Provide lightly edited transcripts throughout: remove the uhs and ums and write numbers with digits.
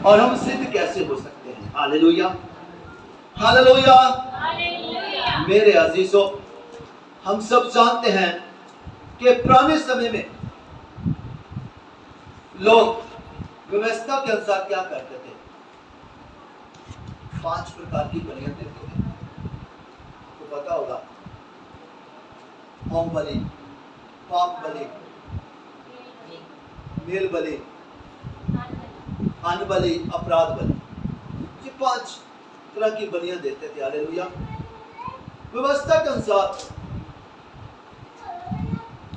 और हम सिद्ध कैसे हो सकते हैं? Hallelujah, hallelujah. मेरे अजीजों, हम सब जानते हैं कि पुराने समय में लोग व्यवस्था के अनुसार क्या करते थे? 5 प्रकार की बलियां देते थे। तो पता होगा, होम बलि, पाप बलि, मेल बलि, अन्न बलि, अपराध बलि। ये 5 तरह की बलियां देते थे। हालेलुया। व्यवस्था के अनुसार।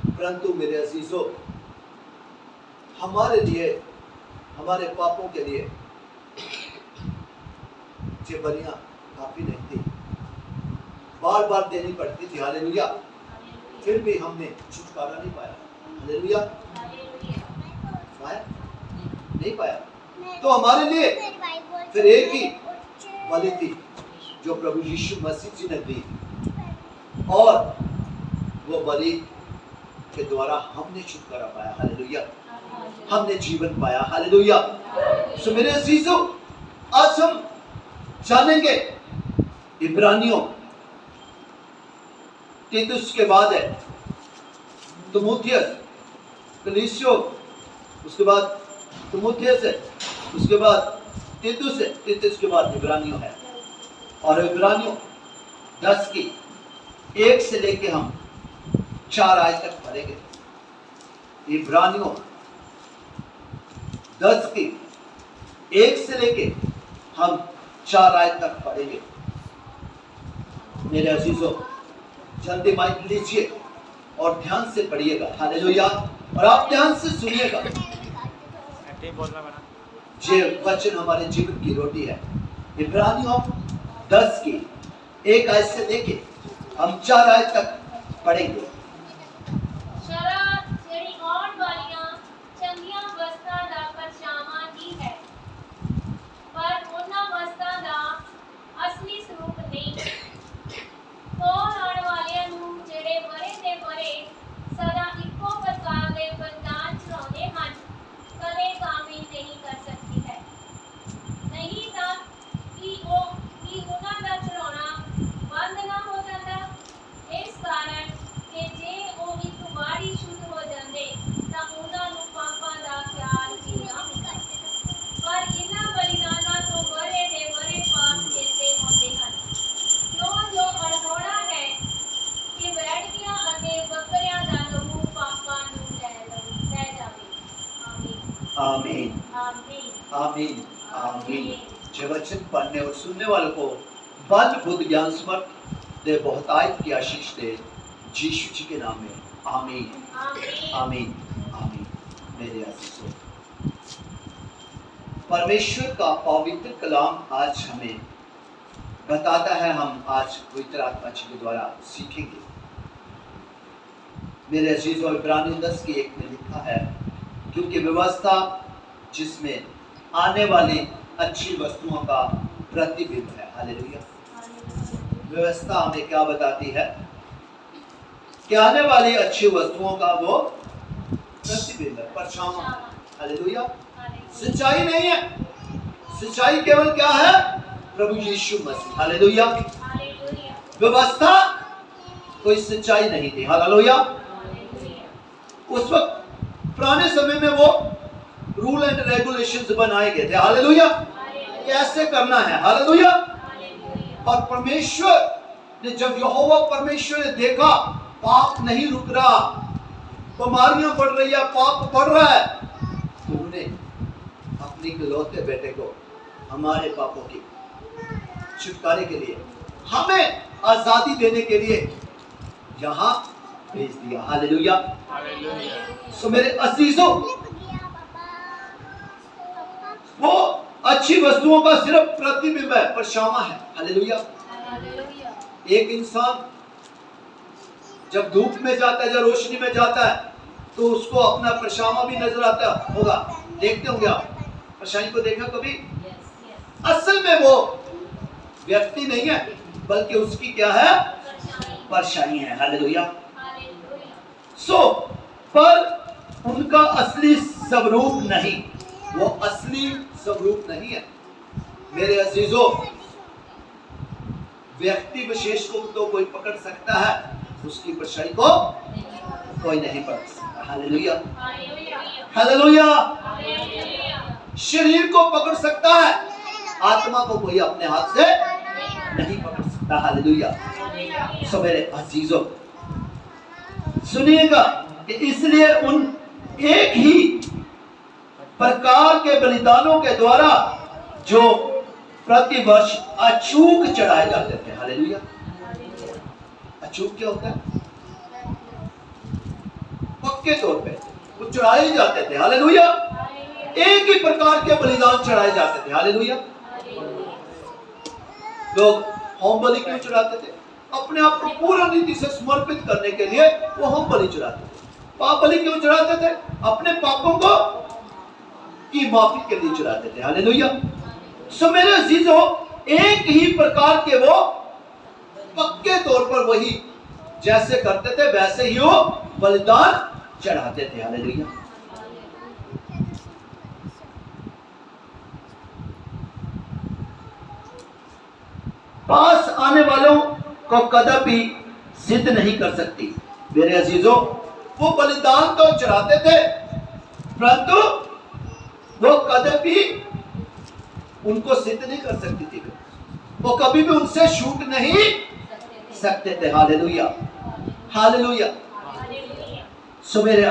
परंतु मेरे अजीजों, हमारे लिए, हमारे पापों के लिए ये बलियां काफी नहीं थी, बार बार देनी पड़ती थी। हालेलुया। फिर भी हमने छुटकारा नहीं पाया। हालेलुया। पाया नहीं पाया। तो हमारे लिए फिर एक ही बलि थी जो प्रभु यीशु मसीह जी ने दी, और वो बलि के द्वारा हमने छुटकारा पाया। हालेलुया। हमने जीवन पाया। हालेलुया। सो मेरे अजीजों, आज हम जानेंगे इब्रानियों, तीतुस के बाद है तीमुथियुस, कलीसियो, उसके बाद तीमुथियुस है, उसके बाद तीतुस है, तीतुस के बाद इब्रानियों है। और इब्रानियों 10 की 1 से लेके हम 4 आयत तक पढ़ेंगे। इब्रानियों 10 की 1 से लेके हम 4 आयत तक पढ़ेंगे। मेरे अजीजों, जल्दी माइक लीजिए और ध्यान से पढ़िएगा। हालेलुया। और आप ध्यान से सुनिएगा। ये वचन हमारे जीवन की रोटी है। इब्रानियों 10 की 1 आयत से लेके हम 4 आयत तक पढ़ेंगे। आमीन, आमीन, आमीन। जो वचन पढ़ने और सुनने वालों को बल बुद्धि ज्ञान समर्थ दे, बहुत आयत की आशीष दे, यीशु जी के नाम में। आमीन, आमीन, आमीन। मेरे अजीजों, परमेश्वर का पवित्र कलाम आज हमें बताता है, हम आज पवित्र आत्मा जी के द्वारा सीखेंगे। मेरे अजीजों, इब्रानियों 10 की 1 में लिखा है, क्योंकि व्यवस्था जिसमें आने वाली अच्छी वस्तुओं का प्रतिबिंब है। हालेलुया। व्यवस्था हमें क्या बताती है? कि आने वाली अच्छी वस्तुओं का वो प्रतिबिंब है, परछावा है। हालेलुया। सच्चाई नहीं है। सच्चाई केवल क्या है? प्रभु यीशु मसीह। हालेलुया। व्यवस्था कोई सच्चाई नहीं थी। हालेलुया। उस वक्त पुराने समय में वो रूल एंड रेगुलेशंस बनाए गए थे। हालेलुया। कैसे करना है। हालेलुया। और परमेश्वर ने, जब यहोवा परमेश्वर ने देखा पाप नहीं रुक रहा, बीमारियां बढ़ रही है, पाप बढ़ रहा है, तो उन्होंने अपने इकलौते बेटे को हमारे पापों की छुटकारे के लिए, हमें आजादी देने के लिए यहां भेज दिया। हालेलुया। सो मेरे अजीजों, वो अच्छी वस्तुओं का सिर्फ प्रतिबिंब है, परछावा है। हालेलुया। एक इंसान जब धूप में जाता है, जब रोशनी में जाता है, तो उसको अपना परछावा भी नजर आता होगा। देखते होंगे आप परछाई को, देखा कभी? असल में वो व्यक्ति नहीं है, बल्कि उसकी क्या है? परछाई है। हालेलुया। सो पर उनका असली स्वरूप नहीं, वो असली स्वरूप नहीं है। मेरे अजीजों, व्यक्ति विशेष को तो कोई पकड़ सकता है, उसकी परछाई को कोई नहीं पकड़ सकता। Hallelujah, hallelujah. शरीर को पकड़ सकता है, आत्मा को कोई अपने हाथ से नहीं पकड़ सकता। हालेलुया। सो मेरे अजीजों, सुनिएगा कि इसलिए उन एक ही प्रकार के बलिदानों के द्वारा जो प्रतिवर्ष अचूक चढ़ाए जाते थे। हालेलुया। अचूक क्या होता है? पक्के तौर पे वो चढ़ाए जाते थे। हालेलुया। एक ही प्रकार के बलिदान चढ़ाए जाते थे। हालेलुया। लोग होम बलि क्यों चढ़ाते थे? अपने आप को पूर्ण रीति से समर्पित करने के लिए वो होम बलि चढ़ाते थे। पाप बलि क्यों चढ़ाते थे? अपने पापों को की माफी के लिए चढ़ाते थे। हालेलुया। सो मेरे अजीजों, एक ही प्रकार के वो पक्के तौर पर वही जैसे करते थे वैसे ही वो बलिदान चढ़ाते थे। हालेलुया। पास आने वालों को कदापि सिद्ध नहीं कर सकती। मेरे अजीजों, वो बलिदान तो चढ़ाते थे, परंतु वो कदापि उनको सिद्ध नहीं कर सकती थी। वो कभी भी उनसे छूट नहीं सकते थे। Hallelujah, hallelujah. सो मेरे